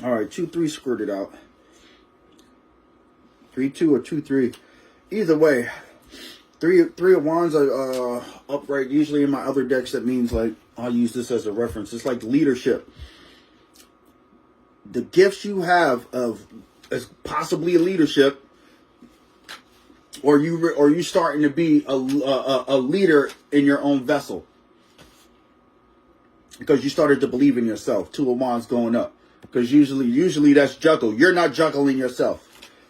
All right, 2-3 squirted out. 3-2 or 2-3. Either way, three of wands are upright. Usually in my other decks, that means like I'll use this as a reference. It's like leadership. The gifts you have of as possibly a leadership, or you starting to be a leader in your own vessel because you started to believe in yourself. 2 of wands going up because usually that's juggle. You're not juggling yourself,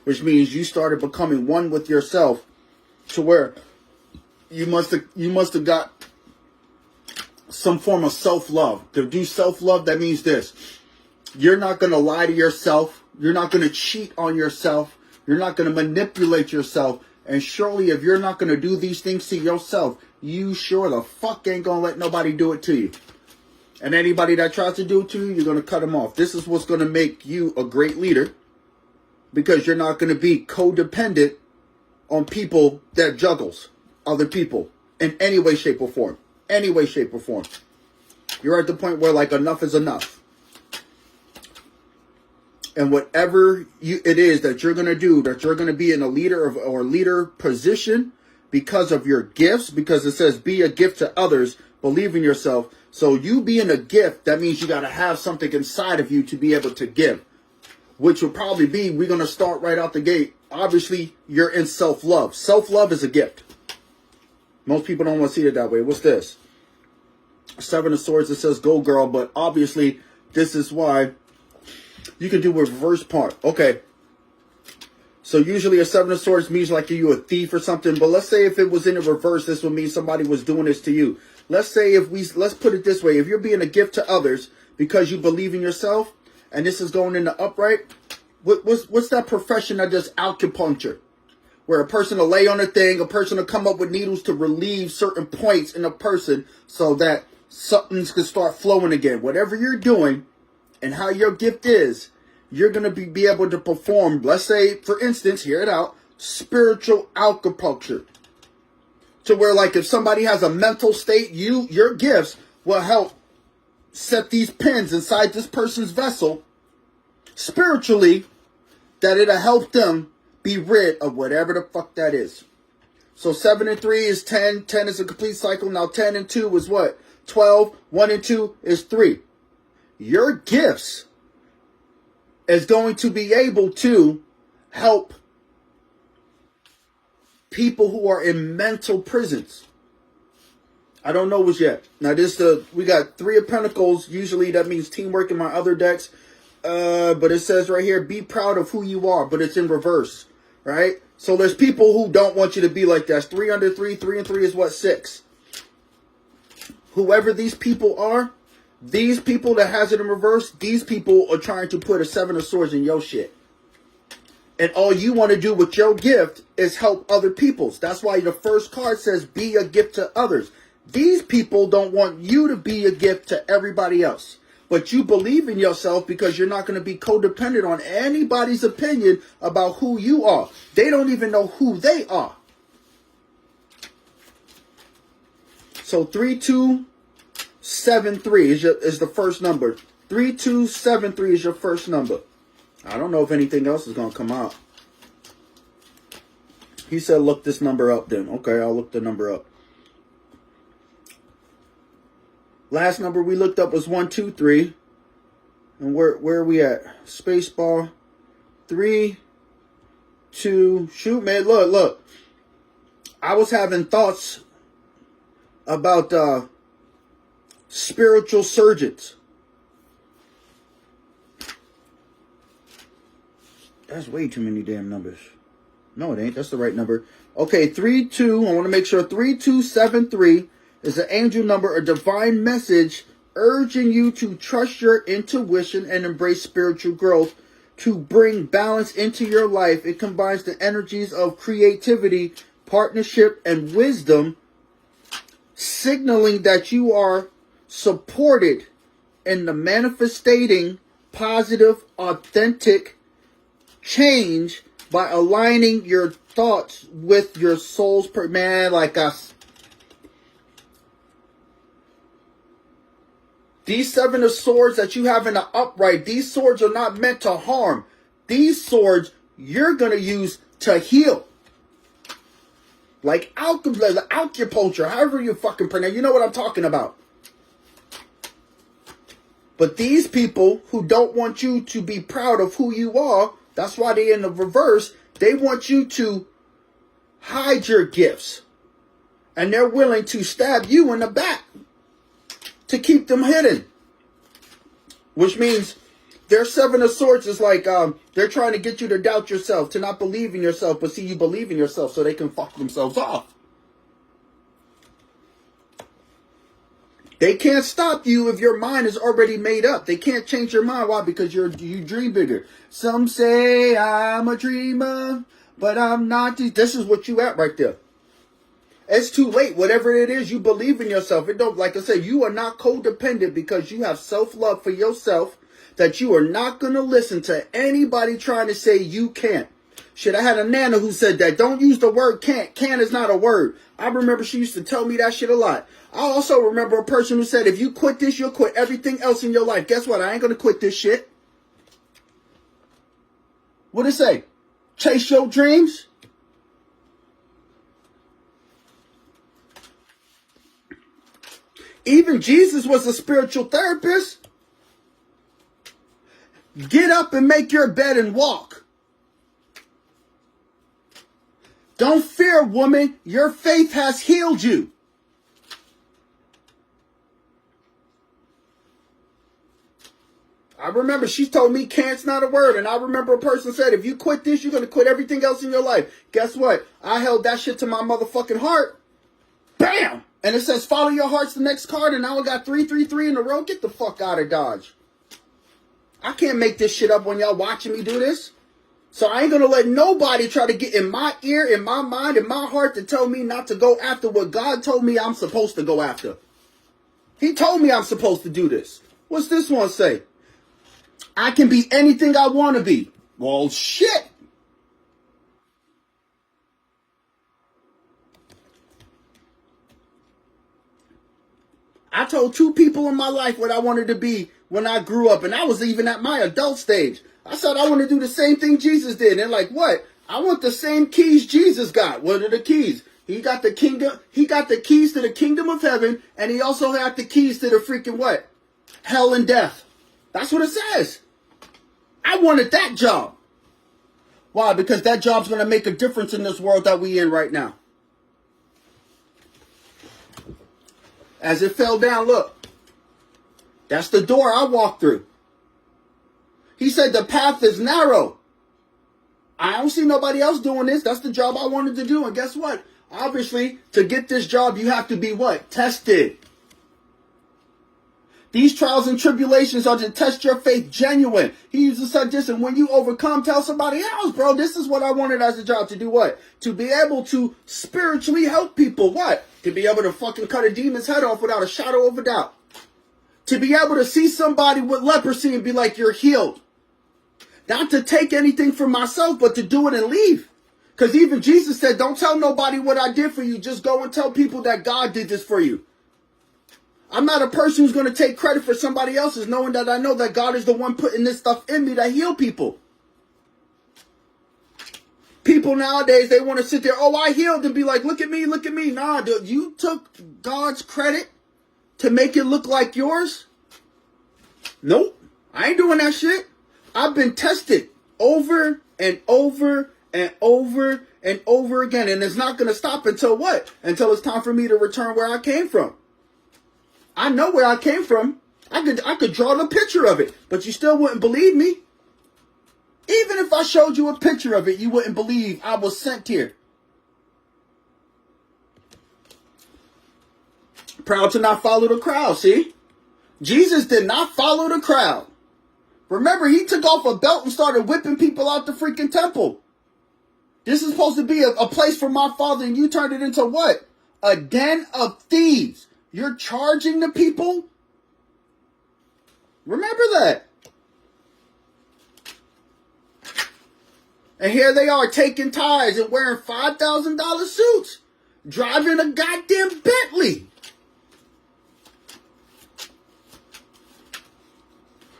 which means you started becoming one with yourself to where you must have got some form of self-love. To do self-love, that means this. You're not going to lie to yourself. You're not going to cheat on yourself. You're not going to manipulate yourself. And surely if you're not going to do these things to yourself, you sure the fuck ain't going to let nobody do it to you. And anybody that tries to do it to you, you're going to cut them off. This is what's going to make you a great leader, because you're not going to be codependent on people that juggles other people in any way, shape, or form. Any way, shape, or form. You're at the point where like enough is enough. And whatever it is that you're going to do, that you're going to be in a leader or leader position because of your gifts, because it says be a gift to others, believe in yourself. So you being a gift, that means you got to have something inside of you to be able to give, which will probably be, we're going to start right out the gate. Obviously, you're in self-love. Self-love is a gift. Most people don't want to see it that way. What's this? 7 of Swords, it says go girl, but obviously this is why you can do a reverse part. Okay. So usually a 7 of Swords means like you're a thief or something. But let's say if it was in the reverse, this would mean somebody was doing this to you. Let's say let's put it this way. If you're being a gift to others because you believe in yourself, and this is going in the upright, what's that profession that does acupuncture? Where a person will lay on a thing, a person will come up with needles to relieve certain points in a person so that something can start flowing again. Whatever you're doing and how your gift is, you're going to be able to perform, let's say, for instance, hear it out, spiritual acupuncture. To where, like, if somebody has a mental state, your gifts will help set these pins inside this person's vessel spiritually, that it'll help them be rid of whatever the fuck that is. So 7 and 3 is 10. 10 is a complete cycle. Now 10 and 2 is what? 12. 1 and 2 is 3. Your gifts is going to be able to help people who are in mental prisons. I don't know what's yet. Now we got 3 of Pentacles. Usually that means teamwork in my other decks. But it says right here, be proud of who you are, but it's in reverse, right? So there's people who don't want you to be like that. 3 under 3, 3 and 3 is what, 6. Whoever these people are, these people that has it in reverse, these people are trying to put a 7 of Swords in your shit. And all you want to do with your gift is help other people's. That's why the first card says be a gift to others. These people don't want you to be a gift to everybody else. But you believe in yourself because you're not going to be codependent on anybody's opinion about who you are. They don't even know who they are. So 3273 is the first number. 3273 is your first number. I don't know if anything else is going to come out. He said look this number up then. Okay, I'll look the number up. Last number we looked up was 123. And where are we at? Spacebar. 3, 2. Shoot, man. Look. I was having thoughts about spiritual surgeons. That's way too many damn numbers. No, it ain't. That's the right number. Okay, 32. I want to make sure 3273 is an angel number, a divine message urging you to trust your intuition and embrace spiritual growth to bring balance into your life. It combines the energies of creativity, partnership, and wisdom, signaling that you are supported in the manifesting positive, authentic change by aligning your thoughts with your soul's man, like us. These 7 of swords that you have in the upright, these swords are not meant to harm. These swords you're going to use to heal. Like acupuncture, however you fucking pronounce. You know what I'm talking about. But these people who don't want you to be proud of who you are, that's why they in the reverse. They want you to hide your gifts. And they're willing to stab you in the back to keep them hidden. Which means their 7 of swords is like they're trying to get you to doubt yourself, to not believe in yourself, but see you believe in yourself so they can fuck themselves off. They can't stop you if your mind is already made up. They can't change your mind. Why? Because you dream bigger. Some say I'm a dreamer, but I'm not. This is what you at right there. It's too late. Whatever it is, you believe in yourself. It don't, like I said, you are not codependent because you have self-love for yourself, that you are not going to listen to anybody trying to say you can't. Shit, I had a nana who said that. Don't use the word can't. Can't is not a word. I remember she used to tell me that shit a lot. I also remember a person who said, if you quit this, you'll quit everything else in your life. Guess what? I ain't going to quit this shit. What'd it say? Chase your dreams? Even Jesus was a spiritual therapist. Get up and make your bed and walk. Don't fear, woman. Your faith has healed you. I remember she told me can't's not a word. And I remember a person said, if you quit this, you're going to quit everything else in your life. Guess what? I held that shit to my motherfucking heart. Bam! And it says, follow your heart's the next card. And now I got 333 in a row. Get the fuck out of Dodge. I can't make this shit up when y'all watching me do this. So I ain't going to let nobody try to get in my ear, in my mind, in my heart to tell me not to go after what God told me I'm supposed to go after. He told me I'm supposed to do this. What's this one say? I can be anything I want to be. Well, shit. I told 2 people in my life what I wanted to be when I grew up, and I was even at my adult stage. I said I want to do the same thing Jesus did. And they're like, what? I want the same keys Jesus got. What are the keys? He got the kingdom. He got the keys to the kingdom of heaven, and he also had the keys to the freaking what? Hell and death. That's what it says. I wanted that job. Why? Because that job's going to make a difference in this world that we in right now. As it fell down, look. That's the door I walked through. He said the path is narrow. I don't see nobody else doing this. That's the job I wanted to do. And guess what? Obviously, to get this job, you have to be what? Tested. These trials and tribulations are to test your faith genuine. He used to say this, and when you overcome, tell somebody else, bro, this is what I wanted as a job to do what? To be able to spiritually help people. What? To be able to fucking cut a demon's head off without a shadow of a doubt. To be able to see somebody with leprosy and be like, you're healed. Not to take anything from myself, but to do it and leave. Because even Jesus said, don't tell nobody what I did for you. Just go and tell people that God did this for you. I'm not a person who's going to take credit for somebody else's, knowing that I know that God is the one putting this stuff in me to heal people. People nowadays, they want to sit there, oh, I healed, and be like, look at me, look at me. Nah, dude, you took God's credit to make it look like yours? Nope, I ain't doing that shit. I've been tested over and over and over and over again, and it's not going to stop until what? Until it's time for me to return where I came from. I know where I came from. I could draw the picture of it, but you still wouldn't believe me. Even if I showed you a picture of it, you wouldn't believe I was sent here. Proud to not follow the crowd, see? Jesus did not follow the crowd. Remember, he took off a belt and started whipping people out the freaking temple. This is supposed to be a place for my Father, and you turned it into what? A den of thieves. You're charging the people? Remember that. And here they are taking tithes and wearing $5,000 suits. Driving a goddamn Bentley.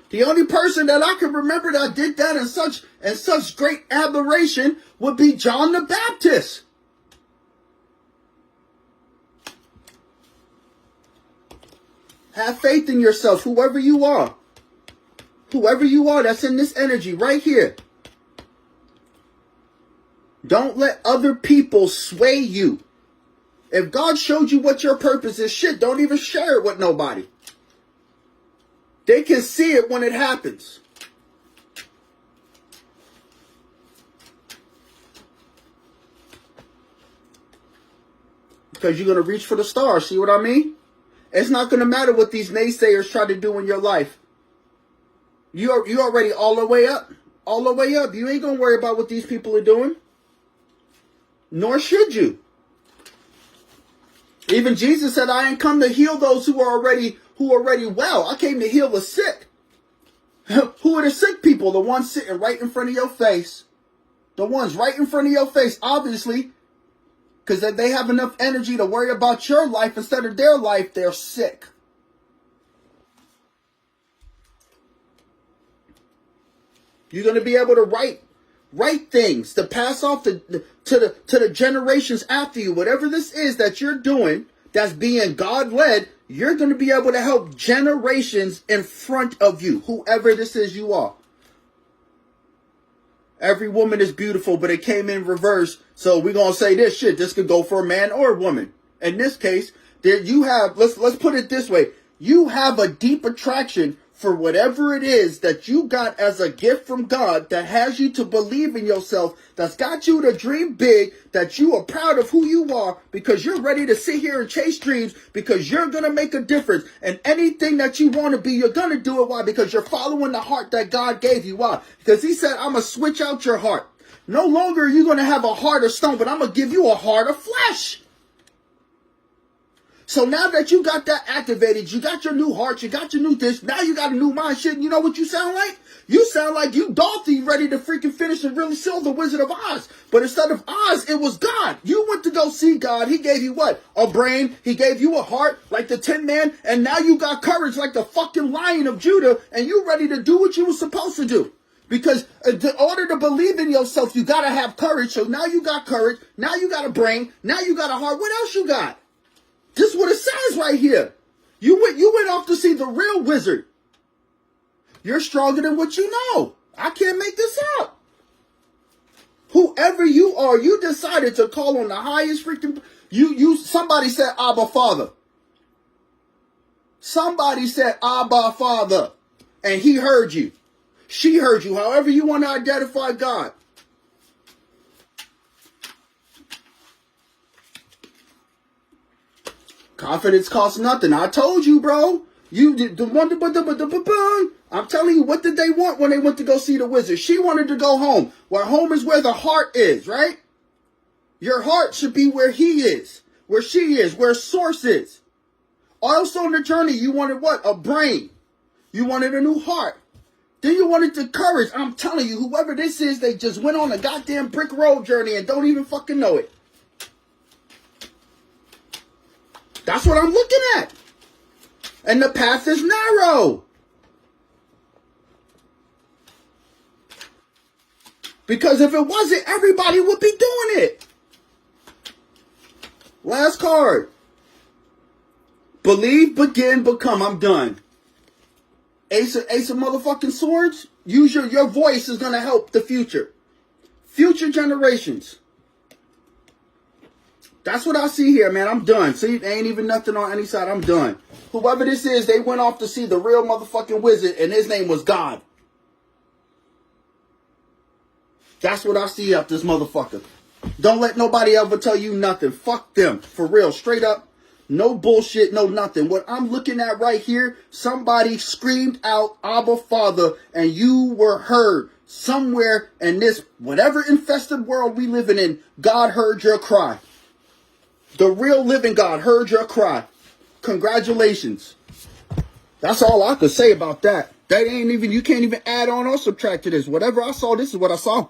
The only person that I can remember that did that in such great admiration would be John the Baptist. Have faith in yourself, whoever you are. Whoever you are that's in this energy right here. Don't let other people sway you. If God showed you what your purpose is, shit, don't even share it with nobody. They can see it when it happens. Because you're going to reach for the stars. See what I mean? It's not going to matter what these naysayers try to do in your life. You already all the way up. All the way up. You ain't going to worry about what these people are doing. Nor should you. Even Jesus said, I ain't come to heal those who are already well. I came to heal the sick. Who are the sick people? The ones sitting right in front of your face. The ones right in front of your face, obviously. Because if they have enough energy to worry about your life instead of their life, they're sick. You're going to be able to write things to pass off to the generations after you. Whatever this is that you're doing that's being God-led, you're going to be able to help generations in front of you, whoever this is you are. Every woman is beautiful, but it came in reverse. So we're going to say this shit. This could go for a man or a woman. In this case, there you have, let's put it this way. You have a deep attraction for whatever it is that you got as a gift from God that has you to believe in yourself, that's got you to dream big, that you are proud of who you are because you're ready to sit here and chase dreams because you're going to make a difference. And anything that you want to be, you're going to do it. Why? Because you're following the heart that God gave you. Why? Because he said, I'm going to switch out your heart. No longer are you going to have a heart of stone, but I'm going to give you a heart of flesh. So now that you got that activated, you got your new heart, you got your new this, now you got a new mind shit, and you know what you sound like? You sound like you Dorothy ready to freaking finish and really sell the Wizard of Oz. But instead of Oz, it was God. You went to go see God. He gave you what? A brain. He gave you a heart like the Tin Man. And now you got courage like the fucking Lion of Judah. And you ready to do what you were supposed to do. Because in order to believe in yourself, you got to have courage. So now you got courage. Now you got a brain. Now you got a heart. What else you got? This is what it says right here. You went off to see the real wizard. You're stronger than what you know. I can't make this up. Whoever you are, you decided to call on the highest freaking... Somebody said Abba Father. Somebody said Abba Father. And he heard you. She heard you. However you want to identify God. Confidence costs nothing. I told you, bro. You did the one. I'm telling you, what did they want when they went to go see the wizard? She wanted to go home. Where home is where the heart is, right? Your heart should be where he is, where she is, where source is. Also on the journey, you wanted what? A brain. You wanted a new heart. Then you wanted the courage. I'm telling you, whoever this is, they just went on a goddamn brick road journey and don't even fucking know it. That's what I'm looking at. And the path is narrow. Because if it wasn't, everybody would be doing it. Last card. Believe, begin, become. I'm done. Ace of motherfucking swords. Use your voice is going to help the future. Future generations. That's what I see here, man. I'm done. See, there ain't even nothing on any side. I'm done. Whoever this is, they went off to see the real motherfucking wizard, and his name was God. That's what I see up this motherfucker. Don't let nobody ever tell you nothing. Fuck them. For real. Straight up. No bullshit. No nothing. What I'm looking at right here, somebody screamed out, Abba Father, and you were heard. Somewhere in this, whatever infested world we living in, God heard your cry. The real living God heard your cry. Congratulations. That's all I could say about that. That ain't even, you can't even add on or subtract to this. Whatever I saw, this is what I saw.